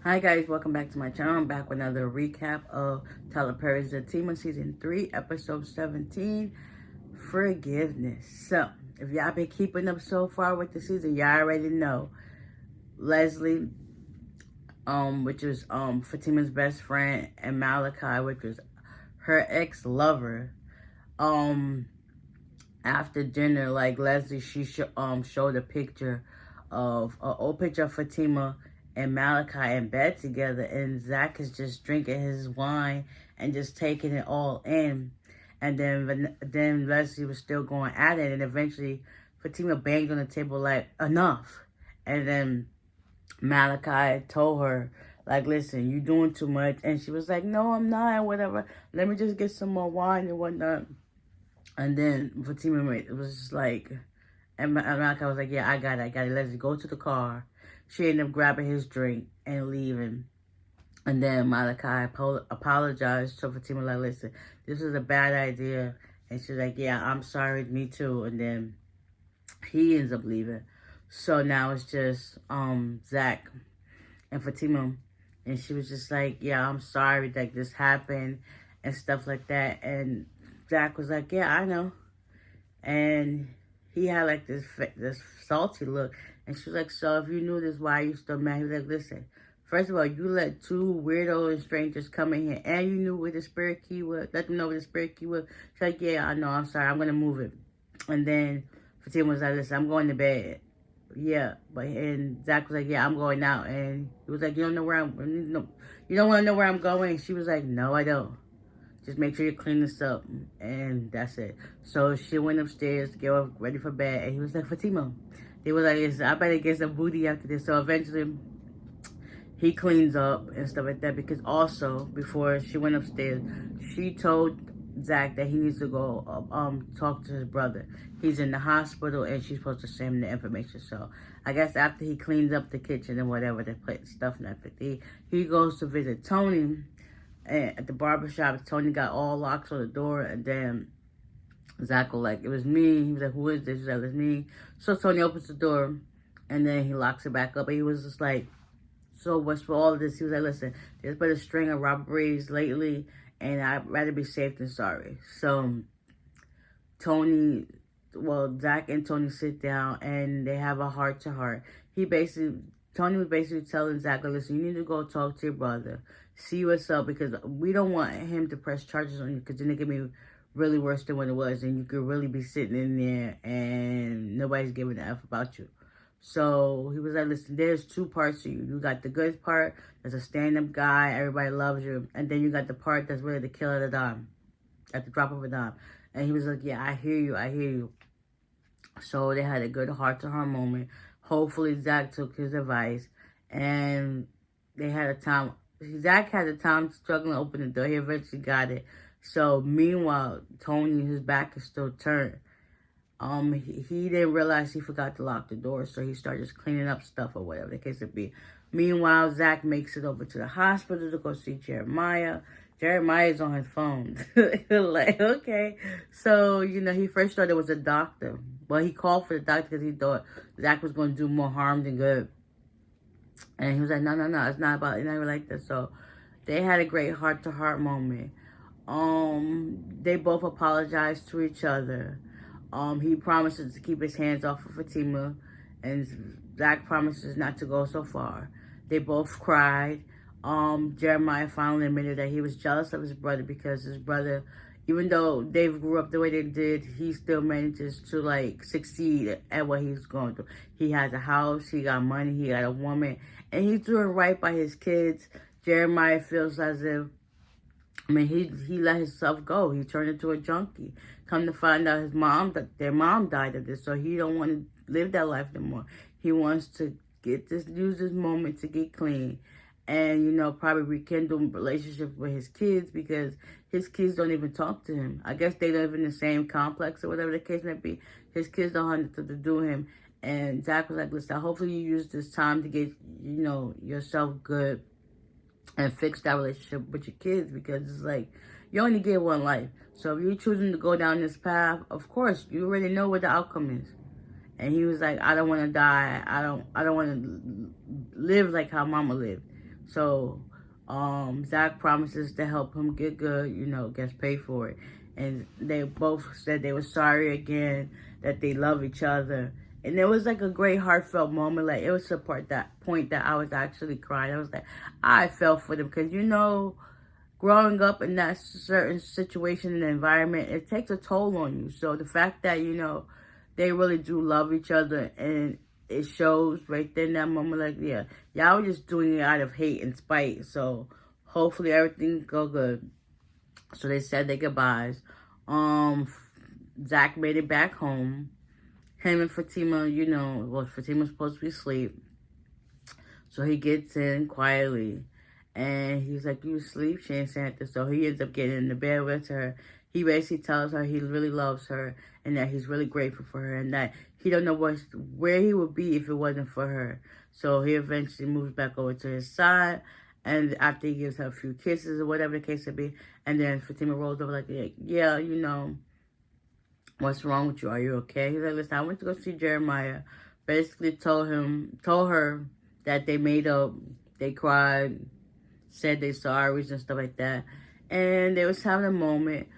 Hi guys, welcome back to my channel. I'm back with another recap of Tyler Perry's Zatima Season 3, Episode 17, Forgiveness. So, if y'all been keeping up so far with the season, y'all already know Leslie, which was Fatima's best friend, and Malachi, which was her ex-lover. After dinner, like Leslie, she showed a picture of an old picture of Fatima and Malachi in bed together, and Zach is just drinking his wine and just taking it all in. And then Leslie was still going at it, and eventually Fatima banged on the table like, enough. And then Malachi told her, like, listen, you doing too much. And she was like, no, I'm not, whatever. Let me just get some more wine and whatnot. And then Fatima was just like, and Malachi was like, yeah, I got it. Let's go to the car. She ended up grabbing his drink and leaving. And then Malachi apologized to Fatima, like, listen, this is a bad idea. And she's like, yeah, I'm sorry, me too. And then he ends up leaving. So now it's just Zach and Fatima. And she was just like, yeah, I'm sorry that this happened and stuff like that. And Zach was like, yeah, I know. And he had like this salty look. And she was like, so if you knew this, why are you still mad? He was like, listen, first of all, you let two weirdo and strangers come in here, and you knew where the spirit key was. Let them know where the spirit key was. She's like, yeah, I know, I'm sorry, I'm going to move it. And then Fatima was like, listen, I'm going to bed. Yeah, and Zach was like, yeah, I'm going out. And he was like, you don't know where you don't want to know where I'm going? She was like, no, I don't. Just make sure you clean this up. And that's it. So she went upstairs to get ready for bed. And he was like, Fatima. They was like, I better get some booty after this. So eventually, he cleans up and stuff like that. Because also, before she went upstairs, she told Zach that he needs to go talk to his brother. He's in the hospital and she's supposed to send him the information. So I guess after he cleans up the kitchen and whatever, they put stuff and everything, he goes to visit Tony. And at the barbershop, Tony got all locks on the door, and then Zach was like, it was me. He was like, who is this? He was like, it's me. So Tony opens the door, and then he locks it back up, and he was just like, so what's for all of this? He was like, listen, there's been a string of robberies lately, and I'd rather be safe than sorry. So Zach and Tony sit down, and they have a heart-to-heart. Tony was basically telling Zach, listen, you need to go talk to your brother, see what's up, because we don't want him to press charges on you, because then it could be really worse than what it was, and you could really be sitting in there, and nobody's giving a F about you. So he was like, listen, there's two parts to you. You got the good part, that's a stand-up guy, everybody loves you, and then you got the part that's really the kill at a dime, at the drop of a dime. And he was like, yeah, I hear you. So they had a good heart-to-heart moment. Hopefully, Zach took his advice, and they had a time. Zach had a time struggling to open the door. He eventually got it. So meanwhile, Tony, his back is still turned. He didn't realize he forgot to lock the door, so he started just cleaning up stuff or whatever the case would be. Meanwhile, Zach makes it over to the hospital to go see Jeremiah. Jeremiah's on his phone. Like, okay. So, he first thought it was a doctor. Well, he called for the doctor because he thought Zach was going to do more harm than good. And he was like, no, it's not like that. So they had a great heart-to-heart moment. They both apologized to each other. He promises to keep his hands off of Fatima, and Zach promises not to go so far. They both cried. Jeremiah finally admitted that he was jealous of his brother because his brother, even though they grew up the way they did, he still manages to like succeed at what he's going through. He has a house, he got money, he got a woman, and he's doing right by his kids. Jeremiah feels as if, he let himself go. He turned into a junkie. Come to find out their mom died of this, so he don't want to live that life anymore. He wants to use this moment to get clean. And, probably rekindle relationships with his kids because his kids don't even talk to him. I guess they live in the same complex or whatever the case may be. His kids don't have nothing to do with him. And Zach was like, listen, hopefully you use this time to get, yourself good and fix that relationship with your kids, because it's like, you only get one life. So if you're choosing to go down this path, of course, you already know what the outcome is. And he was like, I don't want to die. I don't want to live like how mama lived. So Zach promises to help him get good, gets paid for it. And they both said they were sorry again, that they love each other. And it was like a great heartfelt moment. Like, it was a point that I was actually crying. I was like, I felt for them, because growing up in that certain situation and environment, it takes a toll on you. So the fact that, they really do love each other, and it shows right there in that moment, like, yeah, y'all were just doing it out of hate and spite. So hopefully everything go good. So they said their goodbyes. Zach made it back home. Him and Fatima, Fatima's supposed to be asleep. So he gets in quietly. And he's like, you asleep? She ain't saying this. So he ends up getting in the bed with her. He basically tells her he really loves her, and that he's really grateful for her, and that he don't know where he would be if it wasn't for her. So he eventually moves back over to his side, and after he gives her a few kisses or whatever the case may be, and then Fatima rolls over like, yeah, what's wrong with you? Are you okay? He's like, listen, I went to go see Jeremiah. Basically told her that they made up, they cried, said they sorries and stuff like that, and they was having a moment.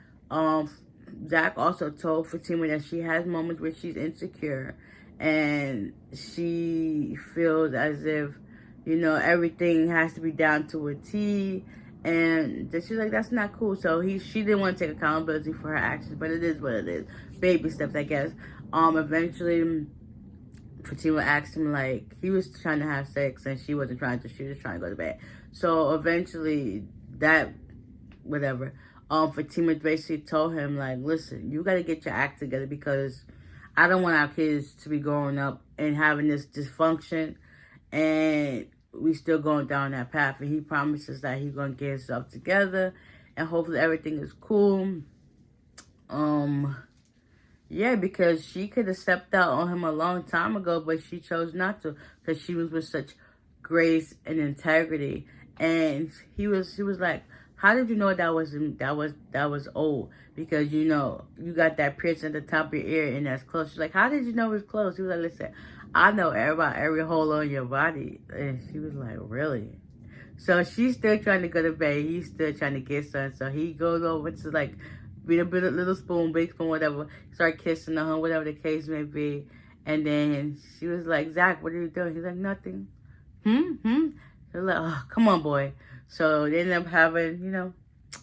Zach also told Fatima that she has moments where she's insecure, and she feels as if, everything has to be down to a T, and she's like, that's not cool. So she didn't want to take accountability for her actions, but it is what it is. Baby steps, I guess. Eventually, Fatima asked him, like, he was trying to have sex, and she wasn't trying to. She was trying to go to bed. So eventually, whatever. Fatima basically told him, like, listen, you got to get your act together, because I don't want our kids to be growing up and having this dysfunction, and we still going down that path. And he promises that he's going to get himself together, and hopefully everything is cool. Yeah, because she could have stepped out on him a long time ago, but she chose not to, because she was with such grace and integrity. And he was like, how did you know that was old? Because, you got that piercing at the top of your ear, and that's close. She's like, how did you know it was close? He was like, listen, I know every hole on your body. And she was like, really? So she's still trying to go to bed. He's still trying to get some. So he goes over to, like, beat a little spoon, big spoon, whatever. Start kissing her, whatever the case may be. And then she was like, Zach, what are you doing? He's like, nothing. They're like, oh, come on, boy. So they ended up having,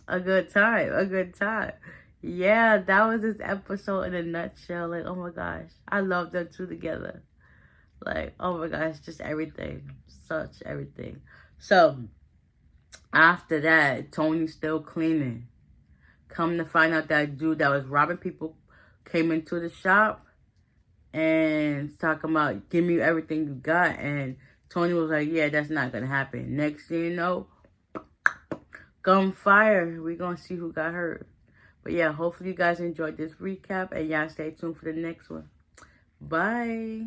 a good time. Yeah, that was this episode in a nutshell. Like, oh my gosh, I love them two together. Like, oh my gosh, just everything. Such everything. So, after that, Tony's still cleaning. Come to find out that dude that was robbing people came into the shop and talking about, give me everything you got. And Tony was like, yeah, that's not going to happen. Next thing you know, gunfire. We're going to see who got hurt. But yeah, hopefully you guys enjoyed this recap, and y'all stay tuned for the next one. Bye.